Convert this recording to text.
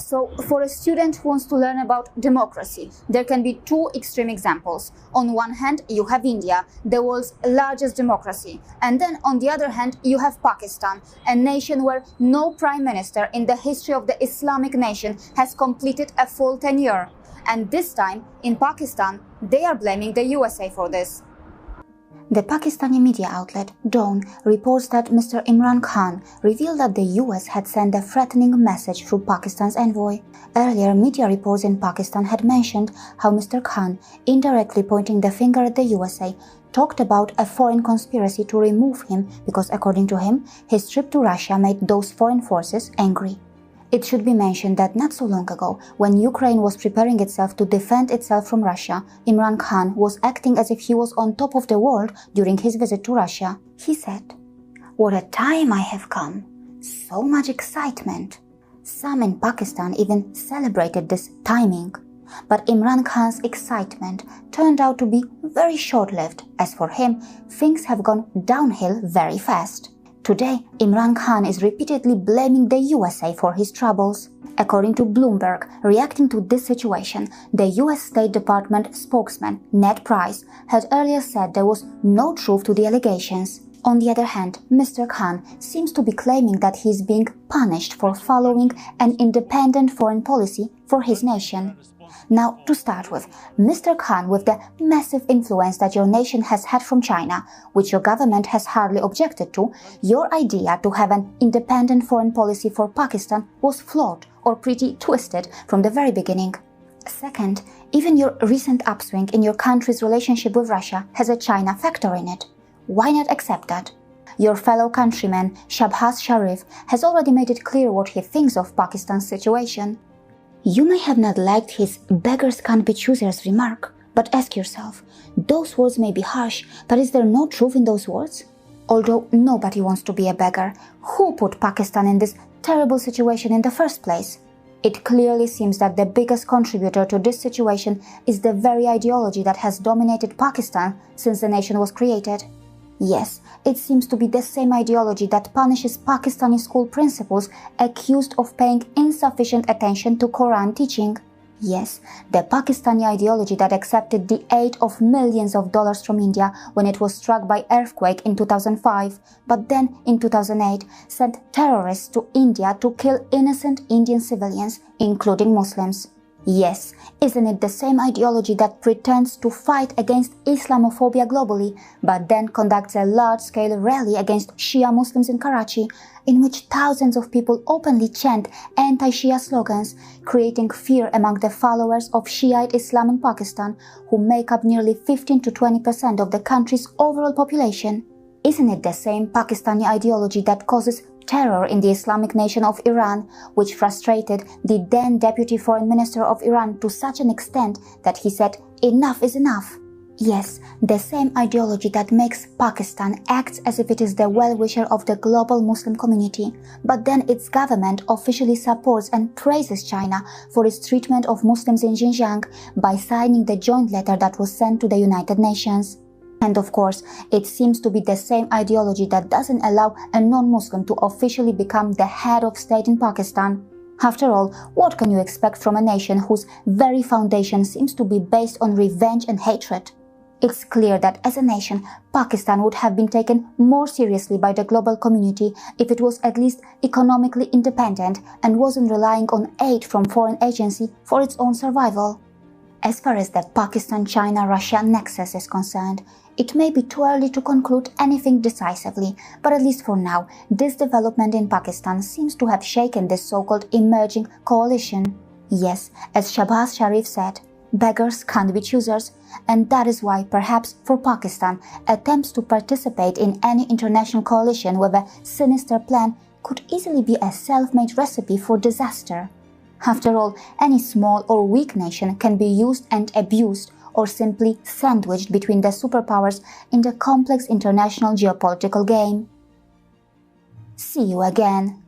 So, for a student who wants to learn about democracy, there can be two extreme examples. On one hand, you have India, the world's largest democracy. And then, on the other hand, you have Pakistan, a nation where no prime minister in the history of the Islamic nation has completed a full tenure. And this time, in Pakistan, they are blaming the USA for this. The Pakistani media outlet Dawn reports that Mr. Imran Khan revealed that the US had sent a threatening message through Pakistan's envoy. Earlier, media reports in Pakistan had mentioned how Mr. Khan, indirectly pointing the finger at the USA, talked about a foreign conspiracy to remove him because, according to him, his trip to Russia made those foreign forces angry. It should be mentioned that not so long ago, when Ukraine was preparing itself to defend itself from Russia, Imran Khan was acting as if he was on top of the world during his visit to Russia. He said, "What a time I have come! So much excitement!" Some in Pakistan even celebrated this timing. But Imran Khan's excitement turned out to be very short-lived, as for him, things have gone downhill very fast. Today, Imran Khan is repeatedly blaming the USA for his troubles. According to Bloomberg, reacting to this situation, the US State Department spokesman Ned Price had earlier said there was no truth to the allegations. On the other hand, Mr. Khan seems to be claiming that he is being punished for following an independent foreign policy for his nation. Now, to start with, Mr. Khan, with the massive influence that your nation has had from China, which your government has hardly objected to, your idea to have an independent foreign policy for Pakistan was flawed or pretty twisted from the very beginning. Second, even your recent upswing in your country's relationship with Russia has a China factor in it. Why not accept that? Your fellow countryman, Shahbaz Sharif, has already made it clear what he thinks of Pakistan's situation. You may have not liked his "beggars can't be choosers" remark, but ask yourself, those words may be harsh, but is there no truth in those words? Although nobody wants to be a beggar, who put Pakistan in this terrible situation in the first place? It clearly seems that the biggest contributor to this situation is the very ideology that has dominated Pakistan since the nation was created. Yes, it seems to be the same ideology that punishes Pakistani school principals accused of paying insufficient attention to Quran teaching. Yes, the Pakistani ideology that accepted the aid of millions of dollars from India when it was struck by earthquake in 2005, but then in 2008 sent terrorists to India to kill innocent Indian civilians, including Muslims. Yes, isn't it the same ideology that pretends to fight against Islamophobia globally, but then conducts a large-scale rally against Shia Muslims in Karachi, in which thousands of people openly chant anti-Shia slogans, creating fear among the followers of Shiite Islam in Pakistan, who make up nearly 15 to 20% of the country's overall population? Isn't it the same Pakistani ideology that causes terror in the Islamic nation of Iran, which frustrated the then Deputy Foreign Minister of Iran to such an extent that he said, "Enough is enough"? Yes, the same ideology that makes Pakistan act as if it is the well-wisher of the global Muslim community, but then its government officially supports and praises China for its treatment of Muslims in Xinjiang by signing the joint letter that was sent to the United Nations. And of course, it seems to be the same ideology that doesn't allow a non-Muslim to officially become the head of state in Pakistan. After all, what can you expect from a nation whose very foundation seems to be based on revenge and hatred? It's clear that as a nation, Pakistan would have been taken more seriously by the global community if it was at least economically independent and wasn't relying on aid from foreign agencies for its own survival. As far as the Pakistan-China-Russia nexus is concerned, it may be too early to conclude anything decisively, but at least for now, this development in Pakistan seems to have shaken this so-called emerging coalition. Yes, as Shahbaz Sharif said, beggars can't be choosers, and that is why, perhaps for Pakistan, attempts to participate in any international coalition with a sinister plan could easily be a self-made recipe for disaster. After all, any small or weak nation can be used and abused, or simply sandwiched between the superpowers in the complex international geopolitical game. See you again.